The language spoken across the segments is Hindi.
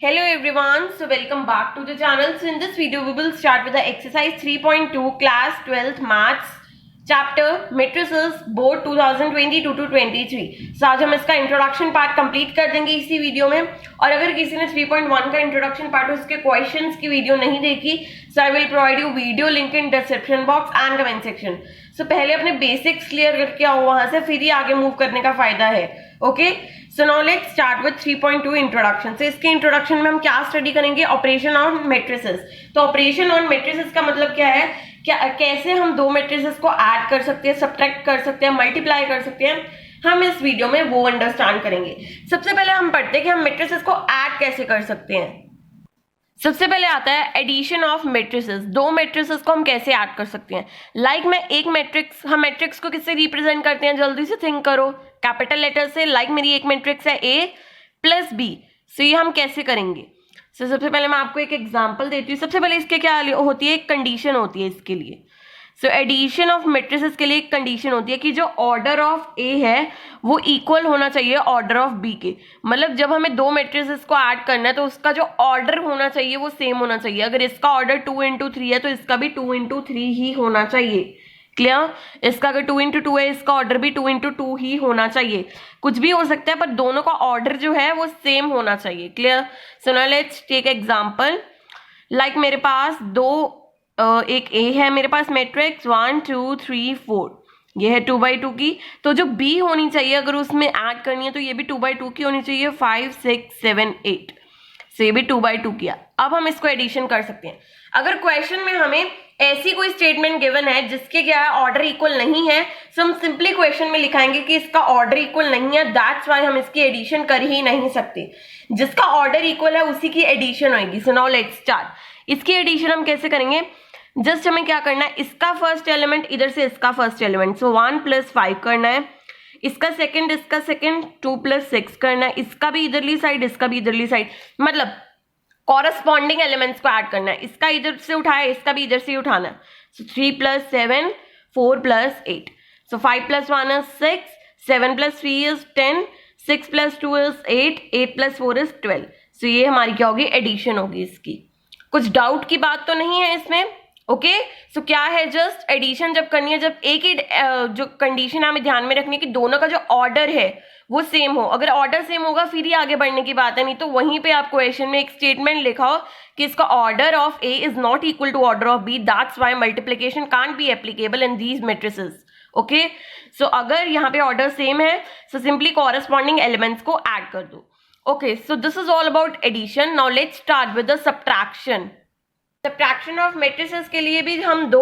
Hello everyone, so welcome back to the channel. So in this video we will start with the exercise 3.2 class 12th maths chapter matrices board 2022 to 23. So आज हम इसका इंट्रोडक्शन पार्ट कंप्लीट कर देंगे इसी वीडियो में। और अगर किसी ने 3.1 का इंट्रोडक्शन पार्ट उसके क्वेश्चंस की वीडियो नहीं देखी, so I will provide you video link in description box and comment section. So पहले अपने बेसिक्स क्लियर करके आओ वहां से, फिर ही आगे मूव करने का फायदा है। Okay, so now let's start with 3.2 introduction. से इसके इंट्रोडक्शन में हम क्या स्टडी करेंगे? Operation on matrices. तो ऑपरेशन ऑन मैट्रिसेस का मतलब क्या है, कैसे हम दो मैट्रिसेस को ऐड कर सकते हैं, सब्ट्रैक्ट कर सकते हैं, मल्टीप्लाई कर सकते हैं, हम इस वीडियो में वो अंडरस्टैंड करेंगे। सबसे पहले हम पढ़ते हैं कि हम मैट्रिसेस को ऐड कैसे कर सकते हैं। सबसे पहले आता है एडिशन ऑफ मैट्रिसेस। दो मैट्रिसेस को हम कैसे ऐड कर सकते हैं। लाइक मैं एक मैट्रिक्स, हम मैट्रिक्स को किससे रिप्रेजेंट करते हैं, जल्दी से थिंक करो, कैपिटल लेटर से। लाइक मेरी एक मैट्रिक्स है A प्लस B। सो ये हम कैसे करेंगे? सो सबसे पहले मैं आपको एक एग्जांपल देती हूँ। सबसे पहले इसके क्या होती है, एक कंडीशन होती है इसके लिए। सो एडिशन ऑफ मैट्रिसेस के लिए एक कंडीशन होती है कि जो ऑर्डर ऑफ A है वो इक्वल होना चाहिए ऑर्डर ऑफ B के। मतलब जब हमें दो मैट्रिसेस को ऐड करना है तो उसका जो ऑर्डर होना चाहिए वो सेम होना चाहिए। अगर इसका ऑर्डर 2 into 3 है तो इसका भी 2 into 3 ही होना चाहिए। क्लियर? इसका अगर 2 into 2 है, इसका ऑर्डर भी 2 into 2 ही होना चाहिए। कुछ भी हो सकता है पर दोनों का ऑर्डर जो है वो सेम होना चाहिए। Clear? So now let's take example. Like मेरे पास एक A है, मेरे पास मैट्रिक्स 1 2 3 4, ये है 2/2 की। तो जो B होनी चाहिए अगर उसमें ऐड करनी है तो ये भी 2/2 की होनी चाहिए। 5 6 7 8, से भी 2/2 किया। अब हम इसको एडिशन कर सकते हैं। अगर क्वेश्चन में हमें ऐसी कोई स्टेटमेंट गिवन है जिसके क्या है, ऑर्डर इक्वल नहीं है, तो हम सिंपली क्वेश्चन में लिखाएंगे कि इसका ऑर्डर इक्वल नहीं है, दैट्स वाई हम इसकी एडिशन कर ही नहीं सकते। जिसका ऑर्डर इक्वल है उसी की एडिशन होगी। सो नाउ लेट्स स्टार्ट। इसकी एडिशन हम कैसे करेंगे? जस्ट हमें क्या करना है, इसका फर्स्ट एलिमेंट इधर से इसका फर्स्ट एलिमेंट, सो 1 + 5 करना है। इसका सेकंड 2 + 6 करना है। इसका भी इधरली साइड, इसका भी इधरली साइड, मतलब कॉरस्पॉन्डिंग एलिमेंट्स को ऐड करना है। इसका इधर से उठाया, इसका भी इधर से ही उठाना है। सो 3 + 7 4 + 8, सो 5 + 1 is 6, 7 + 3 is 10, 6 + 2 is 8, 8 + 4 is 12। सो ये हमारी क्या होगी, एडिशन होगी इसकी। कुछ डाउट की बात तो नहीं है इसमें? ओके, सो क्या है, जस्ट एडिशन जब करनी है, जब एक ही जो कंडीशन हमें ध्यान में रखनी है कि दोनों का जो ऑर्डर है वो सेम हो। अगर ऑर्डर सेम होगा फिर ही आगे बढ़ने की बात है, नहीं तो वहीं पे आप क्वेश्चन में एक स्टेटमेंट लिखाओ कि इसका order of A is not equal to order of B, that's why multiplication can't be applicable in these matrices. Okay, so अगर यहाँ पे ऑर्डर सेम है सो सिंपली कॉरस्पॉन्डिंग एलिमेंट्स को ऐड कर दो। Okay, so this is all about addition. Now let's start with the subtraction. Subtraction of matrices के लिए भी हम दो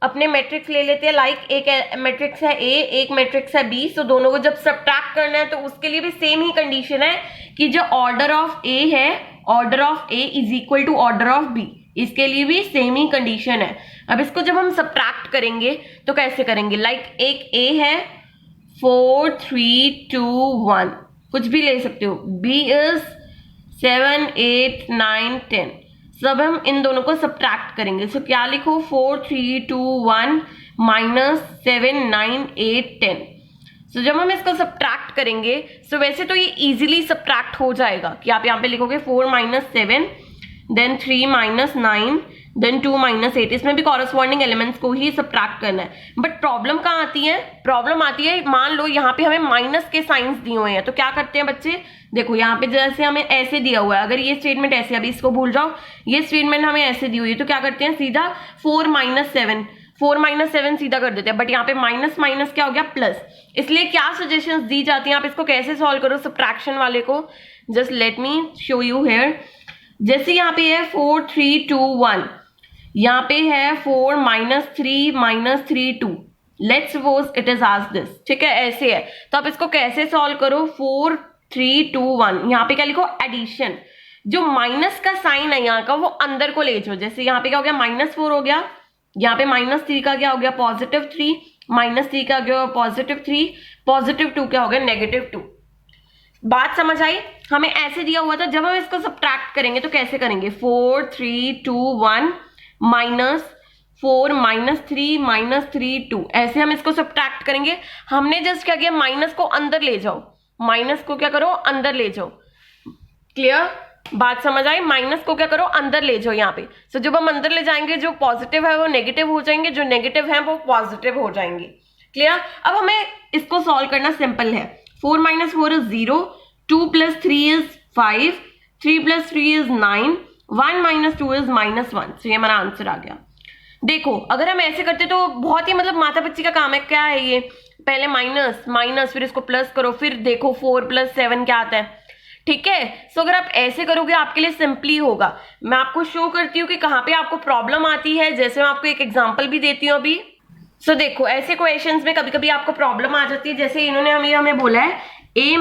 अपने मैट्रिक्स ले लेते हैं। लाइक एक मैट्रिक्स है A, एक मैट्रिक्स है B। सो दोनों को जब सब्ट्रैक्ट करना है तो उसके लिए भी सेम ही कंडीशन है कि जो ऑर्डर ऑफ A है, order of A is equal to order of B। इसके लिए भी सेम ही कंडीशन है। अब इसको जब हम सब्ट्रैक्ट करेंगे तो कैसे करेंगे? लाइक एक A है 4 3 2 1, कुछ भी ले सकते हो। B is 7 8 9 10। सब हम इन दोनों को सब्ट्रैक्ट करेंगे। सो क्या लिखो, 4 3 2 1 -7 9 8 10। सो जब हम इसको सब्ट्रैक्ट करेंगे सो वैसे तो ये इजीली सब्ट्रैक्ट हो जाएगा कि आप यहाँ पे लिखोगे 4 - 7 देन 3 - 9 देन 2 - 8। इसमें भी कॉरस्पॉन्डिंग एलिमेंट्स को ही सब्ट्रैक्ट करना है। बट प्रॉब्लम कहाँ आती है? प्रॉब्लम आती है, मान लो यहाँ पे हमें माइनस के साइंस दिए हुए हैं तो क्या करते हैं बच्चे, देखो यहाँ पे जैसे हमें ऐसे दिया हुआ है, अगर ये स्टेटमेंट ऐसे, अभी इसको भूल जाओ, ये स्टेटमेंट हमें ऐसे दी हुई है तो क्या करते हैं, सीधा 4 - 7 सीधा कर देते हैं। बट यहाँ पे माइनस माइनस क्या हो गया, प्लस। इसलिए क्या सजेशंस दी जाती हैं, आप इसको कैसे सॉल्व करो सब्ट्रैक्शन वाले को, just let me show you here. जैसे यहाँ पे है 4 3 2 1, यहाँ पे है 4 - 3 - 3 2। लेट्स सपोज इट इज आज दिस, ठीक है, ऐसे है। तो आप इसको कैसे सॉल्व करो, 4 3 2 1, यहाँ पे क्या लिखो, एडिशन। जो माइनस का साइन है यहाँ का वो अंदर को ले जाओ। जैसे यहाँ पे क्या हो गया, -4 हो गया, यहाँ पे -3 का क्या हो गया, +3, -3 का गया +3, +2 क्या हो गया, -2। बात समझ आई? हमें ऐसे दिया हुआ था। जब हम इसको सब्ट्रैक्ट करेंगे तो कैसे करेंगे, 4 3 2 1 -4 -3 -3 2, ऐसे हम इसको सब्ट्रैक्ट करेंगे। हमने जस्ट क्या किया, माइनस को अंदर ले जाओ, माइनस को क्या करो, अंदर ले जाओ। क्लियर? बात समझ आई? माइनस को क्या करो, अंदर ले जाओ यहाँ पे। सो जब हम अंदर ले जाएंगे, जो पॉजिटिव है वो नेगेटिव हो जाएंगे, जो नेगेटिव है वो पॉजिटिव हो जाएंगे। क्लियर? अब हमें इसको सॉल्व करना सिंपल है। 4 - 4 इज 0, 2 + 3 इज 5, 3 + 3 इज 9, 1 - 2 इज -1। तो ये हमारा आंसर आ गया। देखो अगर हम ऐसे करते तो बहुत ही मतलब माथा पच्ची का काम है। क्या है ये, पहले माइनस माइनस फिर इसको प्लस करो, फिर देखो 4 + 7 क्या आता है। ठीक है, सो अगर आप ऐसे करोगे आपके लिए सिंपली होगा। मैं आपको शो करती हूँ कि कहाँ पे आपको प्रॉब्लम आती है, जैसे मैं आपको एक एग्जांपल भी देती हूँ अभी। सो देखो ऐसे क्वेश्चंस में कभी कभी आपको प्रॉब्लम आ जाती है, जैसे इन्होंने हमें बोला है a -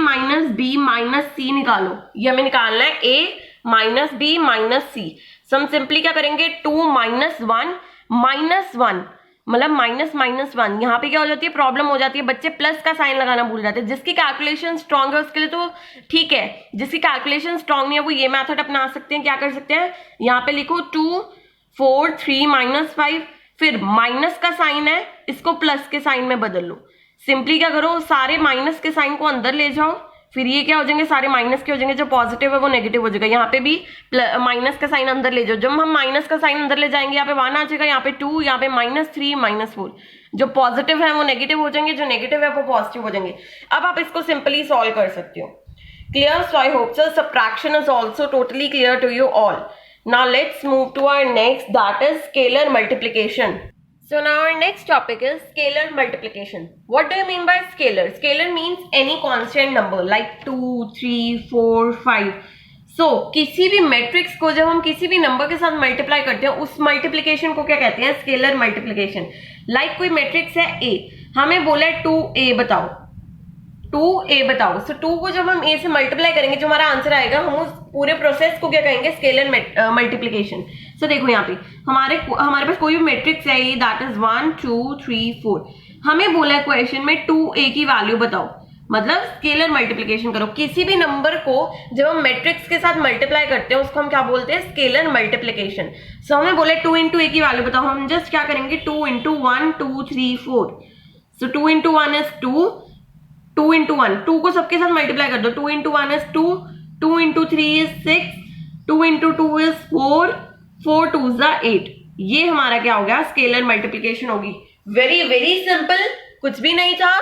b - c निकालो। ये हमें निकालना है a - b - c। सो हम सिंपली क्या करेंगे, 2 - 1 -1 मतलब -1। यहाँ पे क्या हो जाती है, प्रॉब्लम हो जाती है, बच्चे प्लस का साइन लगाना भूल जाते हैं। जिसकी कैलकुलेशन स्ट्रांग है उसके लिए तो ठीक है, जिसकी कैलकुलेशन स्ट्रांग नहीं है वो ये मेथड अपना सकते हैं। क्या कर सकते हैं, यहाँ पे लिखो 2 4 3 -5, फिर माइनस का साइन है, इसको प्लस के साइन में बदल लो। सिंपली क्या करो, सारे माइनस के साइन को अंदर ले जाओ, फिर ये क्या हो जाएंगे, सारे माइनस के हो जाएंगे, जो पॉजिटिव है वो नेगेटिव हो जाएगा। यहाँ पे भी माइनस का साइन अंदर ले जाओ। जब हम माइनस का साइन अंदर ले जाएंगे, यहाँ पे 1 आ जाएगा, यहाँ पे 2, यहाँ पे -3 -4। जो पॉजिटिव है वो नेगेटिव हो जाएंगे, जो नेगेटिव है वो पॉजिटिव हो जाएंगे। अब आप इसको सिंपली सॉल्व कर सकते हो। Clear? So I hope so subtraction is also totally clear to you all. Now let's move to our next, that is scalar multiplication. So now our next topic is scalar multiplication. What do you mean by scalar? Scalar means any constant number like 2, 3, 4, 5. So किसी भी मैट्रिक्स को जब हम किसी भी नंबर के साथ मल्टीप्लाई करते हैं, उस मल्टीप्लिकेशन को क्या कहते हैं, स्केलर मल्टीप्लिकेशन. लाइक कोई मैट्रिक्स है A, हमें बोला है 2A बताओ, 2A बताओ. सो 2 को जब हम A से मल्टीप्लाई करेंगे, जो हमारा आंसर आएगा, हम उस पूरे प्रोसेस को क्या कहेंगे, स्केलर मल्टीप्लिकेशन. सो देखो यहाँ पे हमारे पास कोई भी मैट्रिक्स है, ये दैट इज 1 2 3 4. हमें बोला है क्वेश्चन में 2A की वैल्यू बताओ, मतलब स्केलर मल्टीप्लिकेशन करो. किसी भी नंबर को जब हम मैट्रिक्स के साथ मल्टीप्लाई करते हैं उसको हम क्या बोलते हैं, स्केलर मल्टीप्लिकेशन. सो हमें बोले 2 × A की वैल्यू बताओ. हम जस्ट क्या करेंगे, 2 × 1 2 3 4. सो 2 × 1 इज 2, 2 × 1, 2 को सबके साथ मल्टीप्लाई कर दो. 2 × 1 इज 2, 2 × 3 इज 6, 2 × 2 इज 4, 4 2 इज 8. ये हमारा क्या हो गया, स्केलर मल्टीप्लिकेशन होगी. वेरी वेरी सिंपल, कुछ भी नहीं था.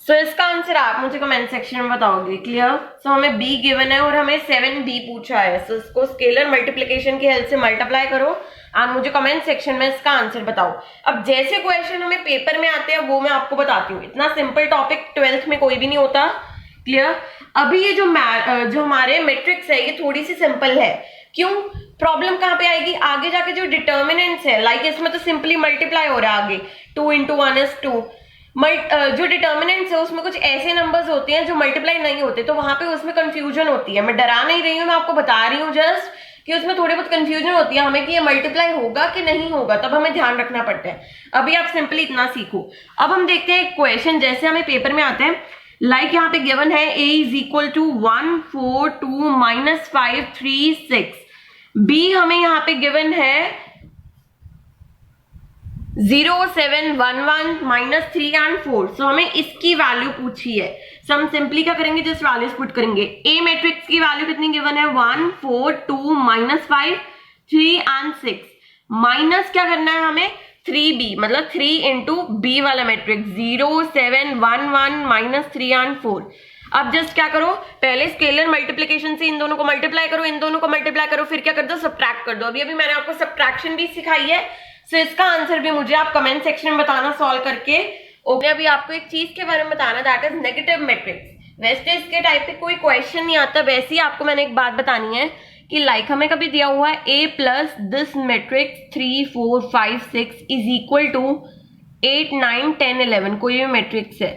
सो इसका आंसर आप मुझे कमेंट सेक्शन में बताओगे. क्लियर? सो हमें b गिवन है और हमें 7b पूछा है. सो इसको स्केलर मल्टीप्लिकेशन की हेल्प से मल्टीप्लाई करो और मुझे कमेंट सेक्शन में इसका आंसर बताओ. अब जैसे क्वेश्चन हमें पेपर में आते हैं वो मैं आपको बताती हूँ. इतना सिंपल टॉपिक 12th में कोई भी नहीं होता. क्लियर? अभी ये जो हमारे मैट्रिक्स है ये थोड़ी सी सिंपल है. क्यों? प्रॉब्लम कहाँ पे आएगी, आगे जाके जो डिटर्मिनेंट्स है, लाइक इसमें तो सिंपली मल्टीप्लाई हो रहा है आगे, 2 × 1 इज 2. जो डिटर्मिनेंट्स है उसमें कुछ ऐसे नंबर्स होते हैं जो मल्टीप्लाई नहीं होते, तो वहां पे उसमें कंफ्यूजन होती है. मैं डरा नहीं रही हूँ, मैं आपको बता रही हूँ जस्ट कि उसमें थोड़ी बहुत कंफ्यूजन होती है हमें कि ये मल्टीप्लाई होगा कि नहीं होगा, तब हमें ध्यान रखना पड़ता है. अभी आप सिंपली इतना सीखो. अब हम देखते हैं क्वेश्चन जैसे हमें पेपर में आते हैं. लाइक यहाँ पे गिवन है a = 1 4 2 -5 3 6. b हमें यहाँ पे गिवन है 0 7 1 1 -3 और 4. सो हमें इसकी वैल्यू पूछी है. सो हम सिंपली क्या करेंगे, जस्ट वैल्यूज पुट करेंगे. ए मैट्रिक्स की वैल्यू कितनी गिवन है, 1 4 2 -5 3 और 6. माइनस क्या करना है हमें, 3b मतलब 3 × b वाला मैट्रिक्स, 0 7 1 1 -3 और 4. अब जस्ट क्या करो, पहले स्केलर मल्टीप्लिकेशन से इन दोनों को मल्टीप्लाई करो, इन दोनों को मल्टीप्लाई करो, फिर क्या कर दो, सब्ट्रैक्ट कर दो. अभी मैंने आपको सब्ट्रैक्शन भी सिखाई है. सो इसका आंसर भी मुझे आप कमेंट सेक्शन में बताना सॉल्व करके. ओके, अभी आपको एक चीज के बारे में बताना, दैट इज नेगेटिव मैट्रिक्स. वैसे इसके टाइप पे कोई क्वेश्चन नहीं आता, वैसे ही आपको मैंने एक बात बतानी है कि लाइक हमें कभी दिया हुआ है a plus this matrix 3 4 5 6 is equal to 8 9 10 11, कोई भी मैट्रिक्स है.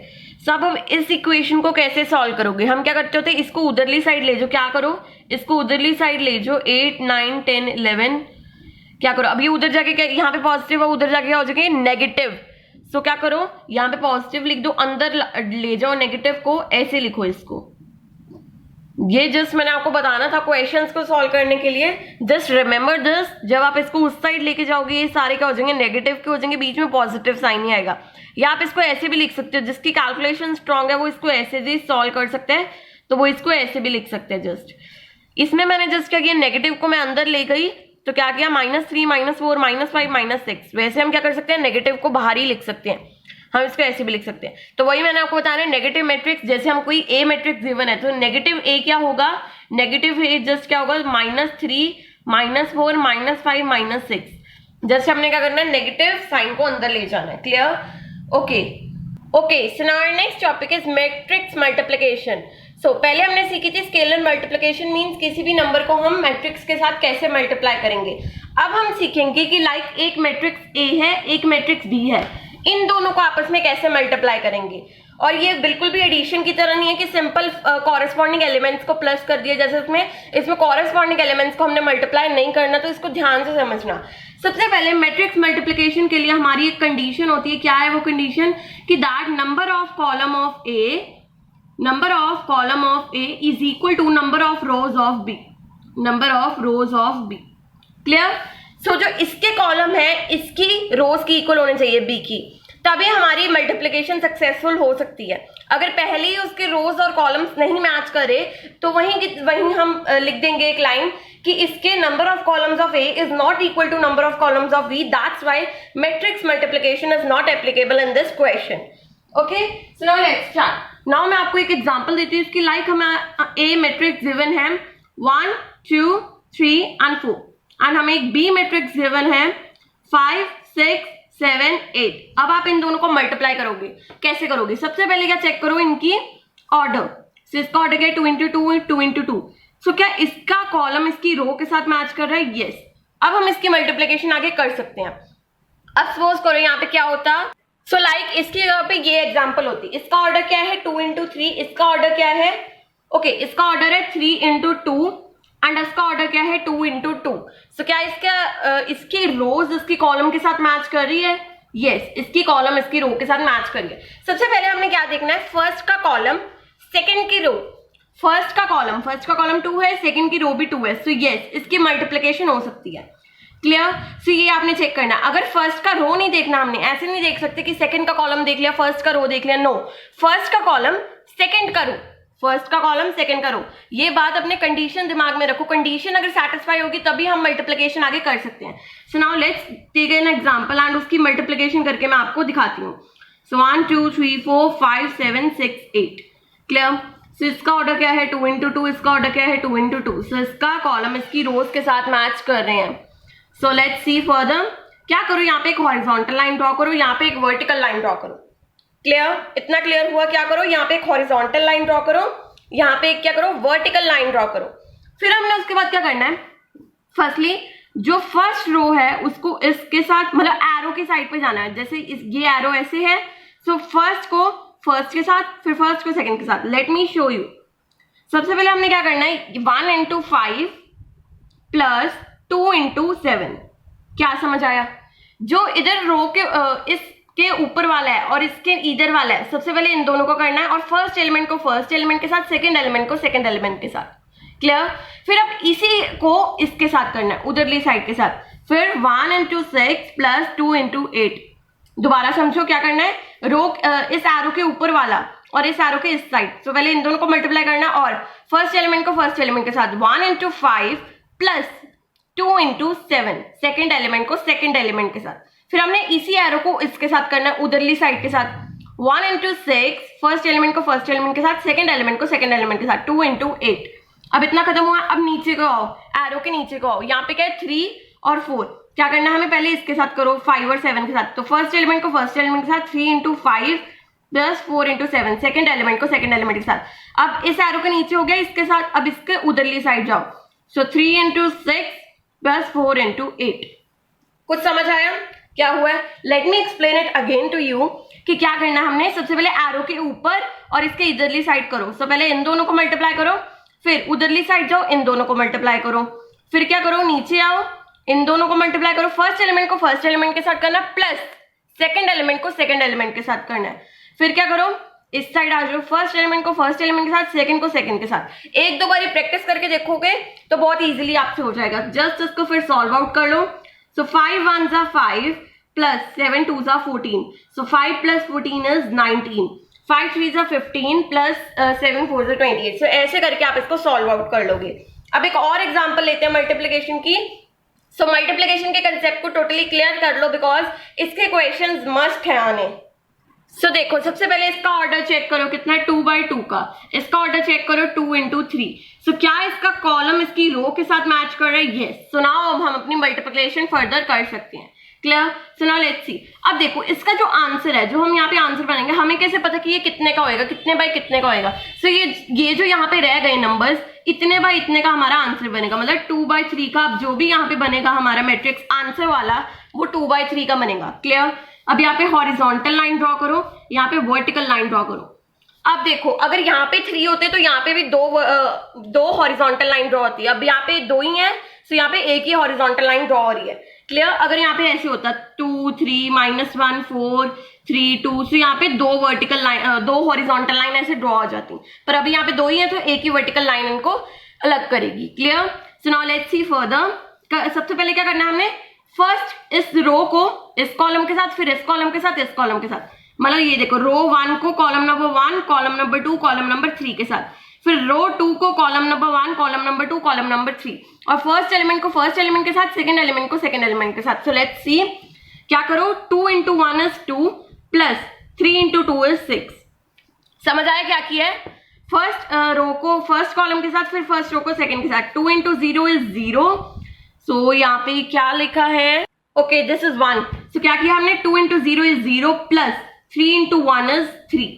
सब अब इस इक्वेशन को कैसे सॉल्व करोगे, हम क्या करते होते, इसको उधरली साइड ले जाओ. क्या करो, इसको उधरली साइड ले जाओ. 8 9 10 11 क्या करो, अभी उधर जाके क्या, यहाँ पे पॉजिटिव है, उधर जाके क्या हो जाएगा, नेगेटिव. सो क्या करो, यहाँ पे पॉजिटिव लिख दो, अंदर ले जाओ नेगेटिव को, ऐसे लिखो इसको. ये जस्ट मैंने आपको बताना था क्वेश्चंस को सॉल्व करने के लिए. जस्ट रिमेंबर दिस, जब आप इसको उस साइड लेके जाओगे ये सारे क्या हो जाएंगे, नेगेटिव के हो जाएंगे, बीच में पॉजिटिव साइन ही आएगा. या आप इसको ऐसे भी लिख सकते हो, जिसकी कैलकुलेशन स्ट्रांग है वो इसको ऐसे भी सॉल्व कर सकते हैं, तो वो इसको ऐसे भी लिख सकते हैं. जस्ट इसमें मैंने जस्ट क्या किया, नेगेटिव को मैं अंदर ले गई तो क्या किया, -3 -4 -5 -6। वैसे हम क्या कर सकते हैं, नेगेटिव को बाहर ही लिख सकते हैं, हम इसको ऐसे भी लिख सकते हैं। तो वही मैंने आपको बताया, नेगेटिव मैट्रिक्स, जैसे हम कोई ए मैट्रिक्स गिवन है तो नेगेटिव ए क्या होगा, नेगेटिव ए जस्ट क्या होगा, -3 -4 -5 -6। जस्ट हमने क्या करना है, नेगेटिव साइन को अंदर ले जाना है। Clear? Okay so now our next topic is matrix multiplication. So पहले हमने सीखी थी स्केलर मल्टीप्लिकेशन, मींस किसी भी नंबर को हम मैट्रिक्स के साथ कैसे मल्टीप्लाई करेंगे। अब हम सीखेंगे कि लाइक एक मैट्रिक्स ए है, एक मैट्रिक्स बी है, इन दोनों को आपस में कैसे मल्टीप्लाई करेंगे। और ये बिल्कुल भी एडिशन की तरह नहीं है कि सिंपल कॉरेस्पॉन्डिंग एलिमेंट्स को प्लस कर दिया, जैसे इसमें कॉरेस्पॉन्डिंग एलिमेंट्स को हमने मल्टीप्लाई नहीं करना, तो इसको ध्यान से समझना। सबसे पहले मैट्रिक्स मल्टीप्लिकेशन के लिए हमारी एक कंडीशन होती है। क्या है वो कंडीशन, कि that number of column of A is equal to number of rows of B. Clear? So जो इसके कॉलम है इसकी रोज की इक्वल होने चाहिए बी की, तभी हमारी मल्टीप्लिकेशन सक्सेसफुल हो सकती है। अगर पहले ही उसके रोज और कॉलम्स नहीं मैच करे तो वहीं हम लिख देंगे एक लाइन कि इसके number of columns of A is not equal to number of columns of B, that's why matrix multiplication is not applicable in this question. Okay, so now let's start. Now मैं आपको एक एग्जांपल देती हूँ इसकी। लाइक हमें ए मैट्रिक्स गिवन है 1 2 3 and 4, एंड हमें एक बी मैट्रिक्स गिवन है 5 6 7 8। अब आप इन दोनों को मल्टीप्लाई करोगे, कैसे करोगे? सबसे पहले क्या चेक करो, इनकी ऑर्डर। सो इसका ऑर्डर क्या है, 2 into 2 2 into 2। सो क्या इसका कॉलम इसकी रो के साथ मैच कर रहा है? यस। अब हम इसकी मल्टीप्लिकेशन आगे कर सकते हैं। अब सपोज करो यहाँ पे क्या होता, सो लाइक इसकी जगह पे ये एग्जांपल होती। इसका ऑर्डर क्या है, 2 into 3। इसका ऑर्डर क्या है, ओके इसका ऑर्डर है 3 into 2 एंड इसका ऑर्डर क्या है, 2 into 2। सो क्या इसकी रोज इसकी कॉलम के साथ मैच कर रही है? यस, इसकी कॉलम इसकी रो के साथ मैच कर रही है। सबसे पहले हमने क्या देखना है, फर्स्ट का कॉलम सेकंड की रो। फर्स्ट का कॉलम 2 है, सेकंड की रो भी 2 है। सो यस, इसकी मल्टीप्लिकेशन हो सकती है। क्लियर? सो ये आपने चेक करना। अगर फर्स्ट का रो नहीं देखना, हमने ऐसे नहीं देख सकते कि सेकंड का कॉलम देख लिया फर्स्ट का रो देख लिया। नो, फर्स्ट का कॉलम सेकंड का रो, फर्स्ट का कॉलम सेकंड का रो। ये बात अपने कंडीशन दिमाग में रखो। कंडीशन अगर सेटिस्फाई होगी तभी हम मल्टीप्लिकेशन आगे कर सकते हैं। So now let's take an example and उसकी मल्टीप्लिकेशन करके मैं आपको दिखाती हूँ। सो 1 2 3 4 5 7 6 8। क्लियर? सो इसका ऑर्डर क्या है, 2 into 2। इसका ऑर्डर क्या है, 2 into 2। सो इसका कॉलम इसकी रोज के साथ मैच कर रहे हैं। So let's see further. क्या करो, यहाँ पे एक हॉरिजॉन्टल लाइन ड्रॉ करो, यहाँ पे एक वर्टिकल लाइन ड्रॉ करो। क्लियर? इतना क्लियर हुआ? क्या करो, यहाँ पे एक हॉरिजॉन्टल लाइन ड्रॉ करो, यहाँ पे एक क्या करो, वर्टिकल लाइन ड्रॉ करो। फिर हमने उसके बाद क्या करना है, फर्स्टली जो फर्स्ट रो है उसको इसके साथ मतलब एरो की साइड पे जाना है। जैसे ये एरो ऐसे है, सो फर्स्ट को फर्स्ट के साथ, फिर फर्स्ट को सेकंड के साथ। Late me show you. सबसे पहले हमने क्या करना है, 1 into 5 प्लस 2 into 7। क्या समझ आया? जो इधर रो के इसके ऊपर वाला है और इसके इधर वाला है, सबसे पहले इन दोनों को करना है, और फर्स्ट एलिमेंट को फर्स्ट एलिमेंट के साथ, सेकंड एलिमेंट को सेकंड एलिमेंट के साथ। क्लियर? फिर अब इसी को इसके साथ करना है, उधरली साइड के साथ। फिर 1 into 6 प्लस 2 into 8। दोबारा समझो क्या करना है, रो इस एरो के ऊपर वाला और इस एरो के इस साइड। तो पहले इन दोनों को मल्टीप्लाई करना और फर्स्ट एलिमेंट को फर्स्ट एलिमेंट के साथ, 1 into 5 plus 2 into 7, second element को सेकंड एलिमेंट के साथ। फिर हमने इसी एरो को इसके साथ करना है, उधरली साइड के साथ, 1 into 6 फर्स्ट एलिमेंट को फर्स्ट एलिमेंट के साथ, सेकंड एलिमेंट को सेकंड एलिमेंट के साथ, 2 into 8। अब इतना खत्म हुआ। अब नीचे को आओ, एरो के नीचे को आओ। यहाँ पे क्या है, 3 और 4। क्या करना है हमें, पहले इसके साथ करो 5 और 7 के साथ। तो फर्स्ट एलिमेंट को फर्स्ट एलिमेंट के साथ, 3 into 5 plus 4 into 7, second element को सेकंड एलिमेंट के साथ। अब इस एरो के नीचे हो गया इसके साथ, अब इसके उधरली साइड जाओ। So 3 into 6 plus 4 into 8। कुछ समझ आया क्या हुआ है? Let me explain it again to you कि क्या करना है हमने। सबसे पहले एरो के ऊपर और इसके इधरली साइड करो। सो पहले इन दोनों को मल्टीप्लाई करो, फिर उधरली साइड जाओ, इन दोनों को मल्टीप्लाई करो। फिर क्या करो, नीचे आओ, इन दोनों को मल्टीप्लाई करो। फर्स्ट एलिमेंट को फर्स्ट एलिमेंट के साथ करना, प्लस सेकंड एलिमेंट को सेकंड एलिमेंट के साथ करना है। फिर क्या करो, इस साइड आ जाओ, फर्स्ट एलिमेंट को फर्स्ट एलिमेंट के साथ, सेकंड को सेकंड के साथ। एक दो बारी प्रैक्टिस करके देखोगे तो बहुत इजीली आपसे हो जाएगा। जस्ट इसको फिर सॉल्व आउट कर लो। सो 5 1s are 5 plus 7 2s are 14। So 5 plus 14 is 19। 5 3s are 15 plus 7 4s are 28। सो ऐसे करके आप इसको सॉल्व आउट कर लोगे। अब एक और एग्जांपल लेते हैं मल्टीप्लिकेशन की। सो मल्टीप्लिकेशन के कंसेप्ट को टोटली क्लियर कर लो बिकॉज इसके क्वेश्चंस मस्ट है आने। सो देखो सबसे पहले इसका ऑर्डर चेक करो कितना है 2/2 का, इसका ऑर्डर चेक करो 2 × 3। सो क्या इसका कॉलम इसकी रो के साथ मैच कर रहा है? यस। सो नाउ अब हम अपनी मल्टीप्लिकेशन फर्दर कर सकते हैं। Clear? So now let's see. अब देखो इसका जो आंसर है, जो हम यहाँ पे आंसर बनाएंगे, हमें कैसे पता कि ये कितने का होएगा, कितने बाय कितने का होएगा? सो ये जो यहाँ पे रह गए नंबर्स, इतने बाय इतने का हमारा आंसर बनेगा। मतलब 2/3 का अब जो भी यहाँ पे बनेगा हमारा मैट्रिक्स आंसर वाला, वो 2/3 का बनेगा। क्लियर? अब यहाँ पे हॉरिजॉन्टल लाइन ड्रॉ करो, यहाँ पे वर्टिकल लाइन ड्रॉ करो। अब देखो अगर यहाँ पे 3 होते तो यहाँ पे भी दो हॉरिजॉन्टल लाइन ड्रॉ होती है। अब यहाँ पे 2 ही है, सो यहाँ पे एक ही हॉरिजॉन्टल लाइन ड्रॉ हो रही है। क्लियर? अगर यहाँ पे ऐसे होता 2 3 -1 4 3 2, सो यहाँ पे 2 वर्टिकल लाइन, 2 हॉरिजॉन्टल लाइन ऐसे ड्रॉ हो जाती। पर अभी यहाँ पे 2 ही है तो एक ही वर्टिकल लाइन इनको अलग करेगी। Clear? So now let's see further. सबसे पहले क्या करना है हमने, फर्स्ट इस रो को इस कॉलम के साथ, फिर इस कॉलम के साथ, इस कॉलम के साथ। मतलब ये देखो रो 1 को column number 1, column number 2, column number 3 के साथ, फिर रो 2 को column number 1, column number 2, column number 3, और फर्स्ट एलिमेंट को फर्स्ट एलिमेंट के साथ, सेकंड एलिमेंट को सेकंड एलिमेंट के साथ। सो लेट्स सी क्या करो, 2 × 1 is 2 प्लस 3 × 2 is 6। समझ आया क्या किया है? फर्स्ट रो को फर्स्ट कॉलम के साथ, फिर फर्स्ट रो को सेकंड के साथ। 2 × 0 is 0। सो यहाँ पे क्या लिखा है? Okay this is 1। सो क्या किया हमने, 2 × 0 is 0 plus 3 × 1 is 3।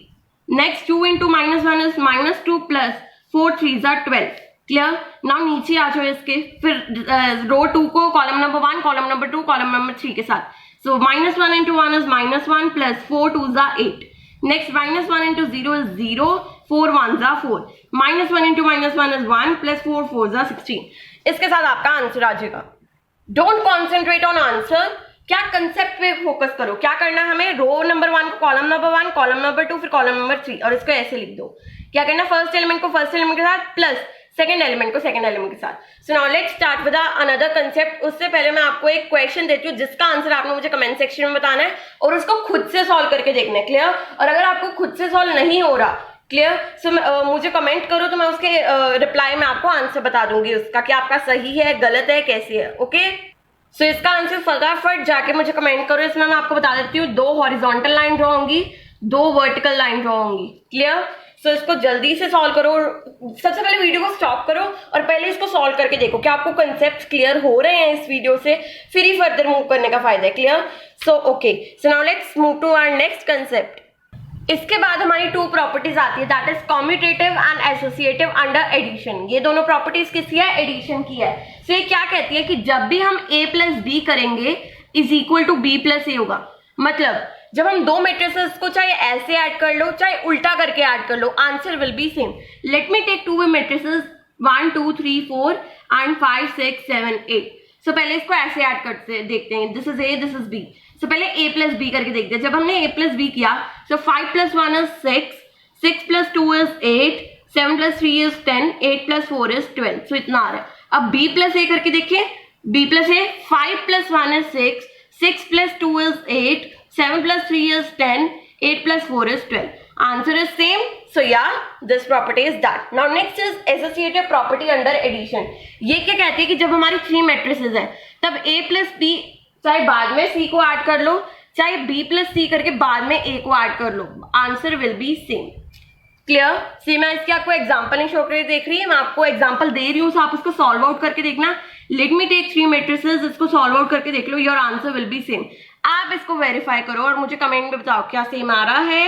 Next 2 × -1 is -2 plus 4 3s are 12। Clear? Now नीचे आ जाओ इसके, फिर रो 2 को column number 1, column number 2, column number 3 के साथ। सो -1 × 1 is -1 plus 4 2s are 8। Next -1 × 0 is 0, 4 1s are 4। -1 × -1 is 1 plus 4 4s are 16। इसके साथ आपका आंसर आ जाएगा। डोंट कॉन्सेंट्रेट ऑन आंसर, क्या कंसेप्ट पे फोकस करो। क्या करना है हमें, रो नंबर 1 को कॉलम नंबर 1, कॉलम नंबर 2, फिर कॉलम नंबर 3, और इसको ऐसे लिख दो। क्या करना, फर्स्ट एलिमेंट को फर्स्ट एलिमेंट के साथ प्लस सेकंड एलिमेंट को सेकंड एलिमेंट के साथ। सो now let's start with another concept. उससे पहले मैं आपको एक क्वेश्चन देती हूँ जिसका आंसर आपने मुझे कमेंट सेक्शन में बताना है और उसको खुद से सॉल्व करके देखना है। क्लियर? और अगर आपको खुद से सॉल्व नहीं हो रहा, क्लियर, सो मुझे कमेंट करो तो मैं उसके रिप्लाई में आपको आंसर बता दूंगी उसका कि आपका सही है, गलत है, कैसे है। ओके? सो इसका आंसर फटाफट जाके मुझे कमेंट करो। इसमें मैं आपको बता देती हूँ 2 हॉरिजॉन्टल लाइन ड्रॉ होंगी, 2 वर्टिकल लाइन ड्रॉ होंगी। क्लियर? सो इसको जल्दी से सॉल्व करो। सबसे पहले वीडियो को स्टॉप करो और पहले इसको सॉल्व करके देखो क्या आपको कंसेप्ट क्लियर हो रहे हैं इस वीडियो से, फिर ही फर्दर मूव करने का फायदा है। Clear? So okay, so now let's move to our next concept. इसके बाद हमारी 2 प्रॉपर्टीज आती है, that is commutative and associative under addition. ये दोनों प्रॉपर्टीज किसकी है? एडिशन की है। सो ये क्या कहती है कि जब भी हम a + b करेंगे is equal to b + a होगा। मतलब जब हम 2 मैट्रिसेस को चाहे ऐसे ऐड कर लो चाहे उल्टा करके ऐड कर लो, answer will be same. Let me take 2 matrices 1 2 3 4 and 5 6 7 8। So पहले इसको ऐसे ऐड करते देखते हैं, this is a, this is b। So पहले a + b करके देखते हैं। जब हमने a + b किया, सो 5 + 1 is 6, 6 + 2 is 8, 7 + 3 is 10, 8 + 4 is 12। सो इतना आ रहा है। अब b + a करके देखिए, b + a, 5 + 1 is 6, 6 + 2 is 8, 7 + 3 is 10, 8 + 4 is 12. Answer is same. So yeah, this property is done. Now next is associative property under addition. ये क्या कहती है कि जब हमारी 3 मैट्रिसेस हैं तब a + b चाहे बाद में c को ऐड कर लो चाहे b + c करके बाद में a को ऐड कर लो, answer will be same. Clear? See मैं इसके आपको एग्जांपल नहीं शो कर देख रही है, मैं आपको एग्जांपल दे रही हूँ, तो आप उसको सॉल्व आउट करके देखना। लेट मी टेक 3 मैट्रिसेस, इसको सॉल्व आउट करके देख लो, your answer will be same. आप इसको वेरीफाई करो और मुझे कमेंट में बताओ क्या सेम आ रहा है।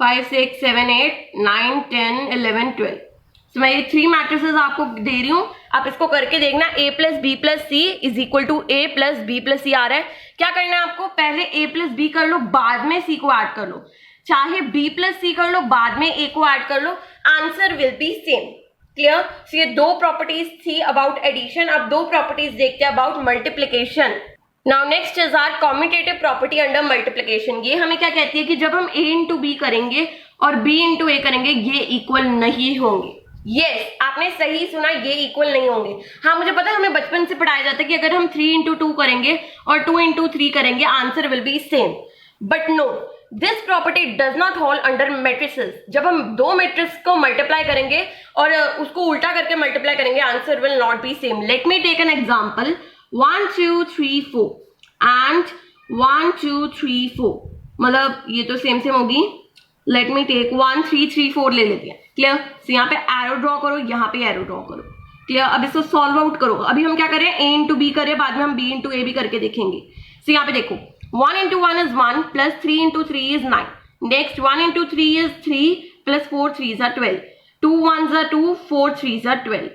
5 6 7 8 9 10 11 12। तो मैं ये 3 मैट्रिसेस आपको दे रही हूँ, आप इसको करके देखना। a + b + c is equal to a + b + c आ रहा है। क्या करना है आपको, पहले a + b कर लो बाद में c को ऐड कर लो, चाहे b + c कर लो बाद में a को ऐड कर लो, answer will be same. Clear? So ये 2 प्रॉपर्टीज थी अबाउट एडिशन। अब 2 प्रॉपर्टीज देखते हैं about multiplication. Now next is our commutative property under multiplication. ये हमें क्या कहती है कि जब हम a × b करेंगे और b × a करेंगे ये इक्वल नहीं होंगे। यस, आपने सही सुना, ये इक्वल नहीं होंगे। हाँ मुझे पता है, हमें बचपन से पढ़ाया जाता है कि अगर हम 3 × 2 करेंगे और 2 × 3 करेंगे answer will be same, but no, this property does not hold under matrices. जब हम दो मैट्रिक्स को मल्टीप्लाई करेंगे और उसको उल्टा करके मल्टीप्लाई करेंगे, answer will not be same. Let me take an example, 1 2 3 4 and 1 2 3 4, मतलब ये तो सेम सेम होगी। लेट मी टेक 1 3 3 4 ले लेते हैं। क्लियर? so यहाँ पे एरो ड्रॉ करो, यहाँ पे एरो ड्रॉ करो। क्लियर? अब इसको सॉल्व आउट करो। अभी हम क्या करें, a इंटू बी करें, बाद में हम b इंटू ए भी करके देखेंगे। so यहाँ पे देखो 1 into 1 is 1 plus 3 into 3 is 9. Next 1 into 3 is 3 plus 4 3s are 12. 2 1s are 2, 4 3s are 12.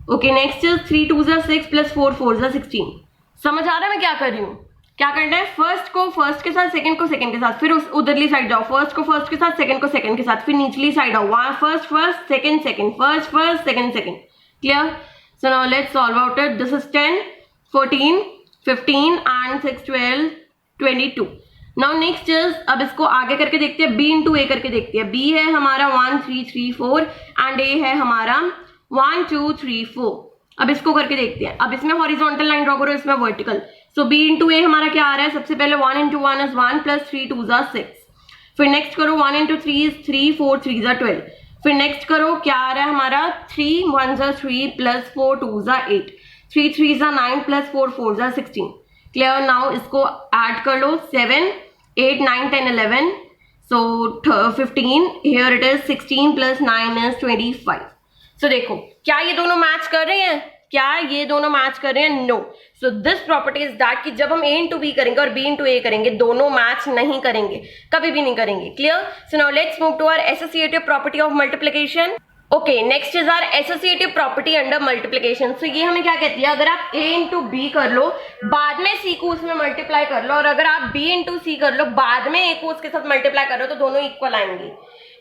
Okay, next is 3 2s are 6 plus 4 4s are 16. समझ आ रहा है मैं क्या कर रही हूँ? क्या करना है, फर्स्ट को फर्स्ट के साथ, सेकंड को सेकंड के साथ, फिर उस उधरली साइड जाओ, फर्स्ट को फर्स्ट के साथ, सेकंड को सेकंड के साथ, फिर निचली साइड आओ, वहां first first second second, first first second second. Clear? So now let's solve out it. This is 10 14 15 and 6 12 22। Now next is, अब इसको आगे करके देखते हैं, b इंटू ए करके देखते हैं। b है हमारा 1 3 3 4 एंड a है हमारा 1 2 3 4। अब इसको करके देखते हैं। अब इसमें हॉरिजॉन्टल लाइन ड्रॉ करो, इसमें वर्टिकल। सो b इंटू ए हमारा क्या आ रहा है, सबसे पहले 1 into 1 is 1 plus 3 2s are 6। फिर नेक्स्ट करो 1 इंटू 3 इज 3 4 3s are 12। फिर नेक्स्ट करो क्या आ रहा है हमारा, 3 1s are 3 plus 4 2s are 8, 3 3s are 9 plus 4 4s are 16। Clear? Now इसको ऐड कर लो, 7 8 9 10 11, so 15, here it is 16 plus 9 is 25। so देखो क्या ये दोनों मैच कर रहे हैं, क्या ये दोनों मैच कर रहे हैं? No. So this property is that कि जब हम a इंटू बी करेंगे और b इंटू ए करेंगे, दोनों मैच नहीं करेंगे, कभी भी नहीं करेंगे। Clear? So now let's move to our associative property of multiplication. Okay, next is our associative property under multiplication. So ये हमें क्या कहती है, अगर आप a इंटू बी कर लो, बाद में c को उसमें मल्टीप्लाई कर लो, और अगर आप b इंटू सी कर लो, बाद में a को उसके साथ मल्टीप्लाई कर लो, तो दोनों इक्वल आएंगे।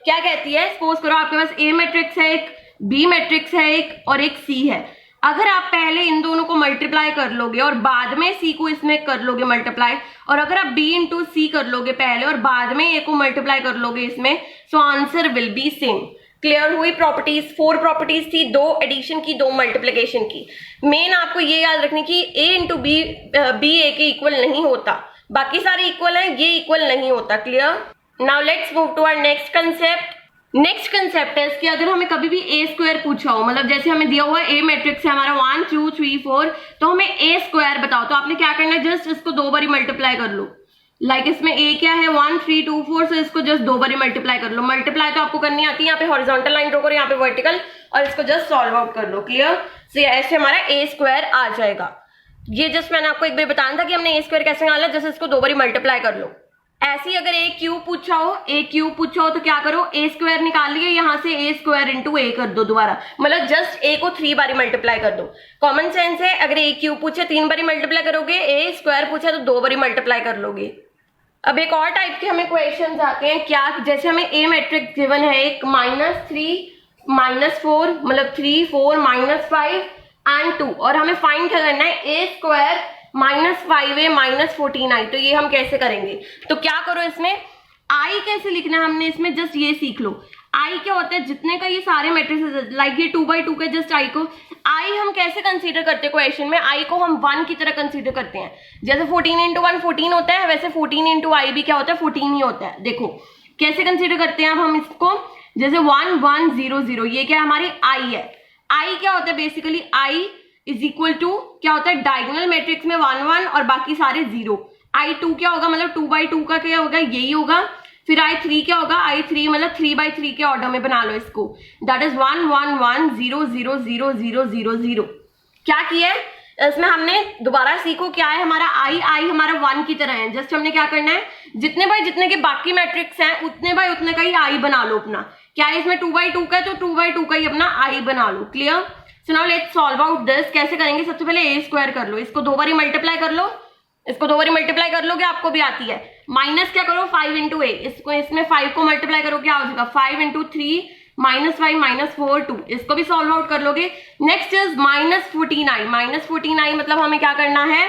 क्या कहती है, सपोज करो आपके पास a मैट्रिक्स है एक, b मैट्रिक्स है एक, और एक c है। अगर आप पहले इन दोनों को मल्टीप्लाई कर लोगे और बाद में c को इसमें कर लोगे मल्टीप्लाई, और अगर आप b इंटू सी कर लोगे पहले और बाद में a को मल्टीप्लाई कर लोगे इसमें, so answer will be same. Clear हुई? प्रॉपर्टीज 4 प्रॉपर्टीज थी, 2 एडिशन की, 2 मल्टीप्लिकेशन की। मेन आपको ये याद रखनी कि a इंटू बी ए के इक्वल नहीं होता, बाकी सारे इक्वल हैं, ये इक्वल नहीं होता। Clear? Now let's move to our next concept. Next concept है कि अगर हमें कभी भी a स्क्वायर पूछा हो, मतलब जैसे हमें दिया हुआ है a मैट्रिक्स है हमारा 1 2 3 4, तो हमें a स्क्वायर बताओ, तो आपने क्या करना है, जस्ट इसको 2 बारी मल्टीप्लाई कर लो। लाइक इसमें a क्या है, 1 3 2 4, से इसको जस्ट 2 बारी मल्टीप्लाई कर लो। मल्टीप्लाई तो आपको करनी आती है, यहाँ पे हॉरिजॉन्टल लाइन ड्रॉ करो, यहाँ पे वर्टिकल, और इसको जस्ट सॉल्व आउट कर लो। क्लियर? सो ऐसे हमारा a स्क्वायर आ जाएगा। ये जस्ट मैंने आपको एक बार बताया था कि हमने a स्क्वायर कैसे निकालना है, जस्ट इसको 2 बारी मल्टीप्लाई कर लो। ऐसे ही अगर a क्यूब पूछा हो तो क्या करो, a स्क्वायर निकाल लिए, यहाँ से a स्क्वायर इंटू a कर दो दोबारा, मतलब जस्ट a को 3 बारी मल्टीप्लाई कर दो। कॉमन सेंस है, अगर a क्यूब पूछे 3 बारी मल्टीप्लाई करोगे, a स्क्वायर पूछे तो 2 बारी मल्टीप्लाई कर लोगे। अब एक और टाइप के हमें क्वेश्चन आते हैं, क्या, जैसे हमें a मैट्रिक्स गिवन है एक, -3 -4, मतलब 3 4 -5 एंड 2, और हमें फाइंड करना है a स्क्वायर -5a -14i। तो ये हम कैसे करेंगे, तो क्या करो, इसमें i कैसे लिखना है हमने, इसमें जस्ट ये सीख लो। i क्या होता है, जितने का ये सारे मैट्रिसेस, लाइक ये 2/2 के, जस्ट i को, i हम कैसे कंसीडर करते हैं क्वेश्चन में, i को हम 1 की तरह कंसीडर करते हैं। जैसे 14 इंटू 1 14 होता है, वैसे 14 इंटू i भी क्या होता है, 14 ही होता है। देखो कैसे कंसीडर करते हैं अब हम इसको, जैसे 1 1 0 0, ये क्या हमारी i है। i क्या होता है, basically i is equal to क्या होता है, डायगोनल मैट्रिक्स में 1 1 और बाकी सारे 0। i2 क्या होगा, मतलब 2/2 का क्या होगा, यही होगा। फिर i3 क्या होगा, i3 मतलब 3/3 के ऑर्डर में बना लो इसको, दैट इज 1 1 1 0 0 0 0 0 0। क्या किया है इसमें हमने, दोबारा सीखो क्या है हमारा i हमारा 1 की तरह है। जस्ट हमने क्या करना है, जितने बाई जितने के बाकी मैट्रिक्स हैं उतने बाई उतने का ही i बना लो अपना। क्या है इसमें 2/2 का है, तो 2/2 का ही अपना i बना लो। Clear? So now let's solve out this. कैसे करेंगे, सबसे पहले a स्क्वायर कर लो, इसको 2 बारी मल्टीप्लाई कर लो, इसको 2 बारी मल्टीप्लाई कर लोगे, आपको भी आती है। माइनस क्या करो, 5 इंटू a, इसको इसमें 5 को मल्टीप्लाई करो, क्या हो जाएगा, 5 इंटू 3 -5 -4 2, इसको भी सॉल्व आउट कर लोगे। नेक्स्ट इज -14i मतलब हमें क्या करना है,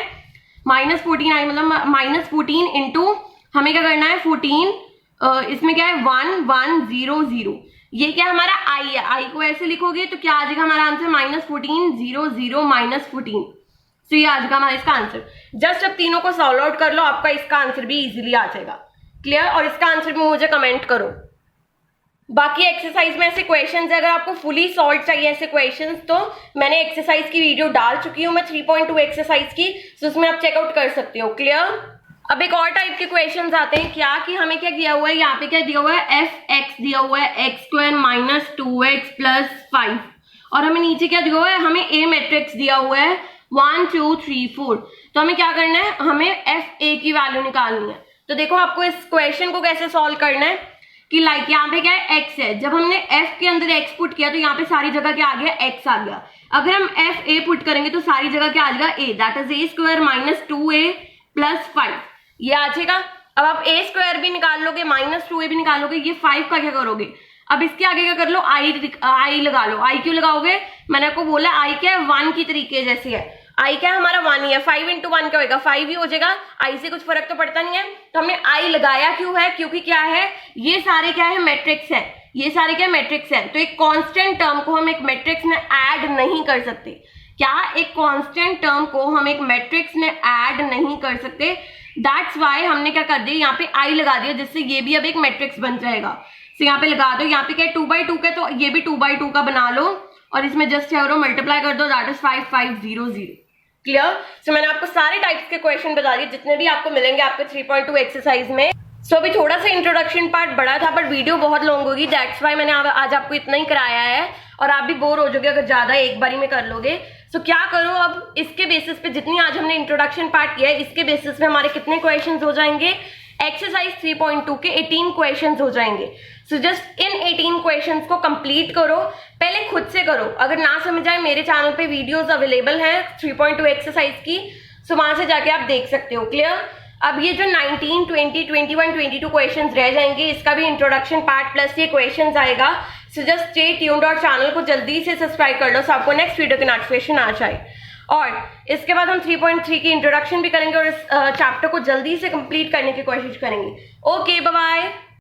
-14i मतलब -14 इंटू हमें क्या करना है 14, इसमें क्या है 1 1 0 0, ये क्या हमारा i है। i को ऐसे लिखोगे तो क्या आ जाएगा हमारा आंसर, -14 0 0 -14। तो ये आ जाएगा हमारा इसका आंसर। जस्ट अब तीनों को सॉल्व आउट कर लो, आपका इसका आंसर भी इजीली आ जाएगा। क्लियर? और इसका आंसर भी मुझे कमेंट करो। बाकी एक्सरसाइज में ऐसे क्वेश्चंस है, अगर आपको फुली सॉल्व चाहिए ऐसे क्वेश्चंस तो मैंने एक्सरसाइज की वीडियो डाल चुकी हूँ मैं 3.2 एक्सरसाइज की, तो उसमें आप चेकआउट कर सकते हो। क्लियर? अब एक और टाइप के क्वेश्चंस आते हैं क्या कि हमें क्या दिया हुआ है, यहाँ पे क्या दिया हुआ है, एफ एक्स दिया हुआ है x square minus 2x plus 5, और हमें नीचे क्या दिया हुआ है, हमें ए मैट्रिक्स दिया हुआ है 1 2 3 4। तो हमें क्या करना है, हमें एफ ए की वैल्यू निकालनी है। तो देखो आपको इस क्वेश्चन को कैसे सॉल्व करना है कि लाइक यहाँ पे क्या है, x है, जब हमने f के अंदर x पुट किया तो यहाँ पे सारी जगह क्या आ गया, x आ गया। अगर हम f a पुट करेंगे तो सारी जगह क्या आ जाएगा, a, that is a square minus 2a plus 5, ये आ जाएगा। अब आप a स्क्वायर भी निकाल लोगे, माइनस 2a भी निकालोगे, ये 5 का क्या करोगे, अब इसके आगे क्या कर लो, i लगा लो। i क्यों लगाओगे, मैंने आपको बोला i क्या है, 1 की तरीके जैसे है, i क्या है हमारा 1 ही है, 5 इंटू 1 क्या होगा, 5 ही हो जाएगा, i से कुछ फर्क तो पड़ता नहीं है। तो हमने i लगाया क्यों है, क्योंकि क्या है, ये सारे क्या है, मैट्रिक्स है, ये सारे क्या मैट्रिक्स है। तो एक कांस्टेंट टर्म को हम एक मैट्रिक्स में ऐड नहीं कर सकते। क्या, एक कांस्टेंट टर्म को हम एक मैट्रिक्स में ऐड नहीं कर सकते, दैट्स वाई हमने क्या कर दिया, यहाँ पे i लगा दिया, जिससे ये भी अब एक मैट्रिक्स बन जाएगा। तो यहाँ पे लगा दो, यहाँ पे क्या 2/2 का, तो ये भी 2/2 का बना लो, और इसमें जस्ट है मल्टीप्लाई कर दो, दैट इज 5 5 0 0। क्लियर? सो मैंने आपको सारे टाइप्स के क्वेश्चन बता दिए जितने भी आपको मिलेंगे आपके 3.2 एक्सरसाइज में। सो अभी थोड़ा सा इंट्रोडक्शन पार्ट बड़ा था, बट वीडियो बहुत लॉन्ग होगी, दैट्स वाई मैंने आज आपको इतना ही कराया है, और आप भी बोर हो जाओगे अगर ज्यादा एक बारी में कर लोगे। सो क्या करो, अब इसके बेसिस पे जितनी आज हमने इंट्रोडक्शन पार्ट किया है, इसके बेसिस पे हमारे कितने क्वेश्चन हो जाएंगे, एक्सरसाइज 3.2 के 18 क्वेश्चंस हो जाएंगे। सो जस्ट इन 18 क्वेश्चंस को कंप्लीट करो, पहले खुद से करो, अगर ना समझ आए मेरे चैनल पे वीडियोस अवेलेबल हैं 3.2 एक्सरसाइज की, सो वहां से जाके आप देख सकते हो। क्लियर? अब ये जो 19 20 21 22 क्वेश्चंस रह जाएंगे, इसका भी इंट्रोडक्शन पार्ट प्लस ये क्वेश्चंस आएगा। सो जस्ट स्टे ट्यून्ड और चैनल को जल्दी से सब्सक्राइब कर लो, सो आपको नेक्स्ट वीडियो की नोटिफिकेशन आ जाए। और इसके बाद हम 3.3 की इंट्रोडक्शन भी करेंगे और इस चैप्टर को जल्दी से कंप्लीट करने की कोशिश करेंगे। Okay, bye bye.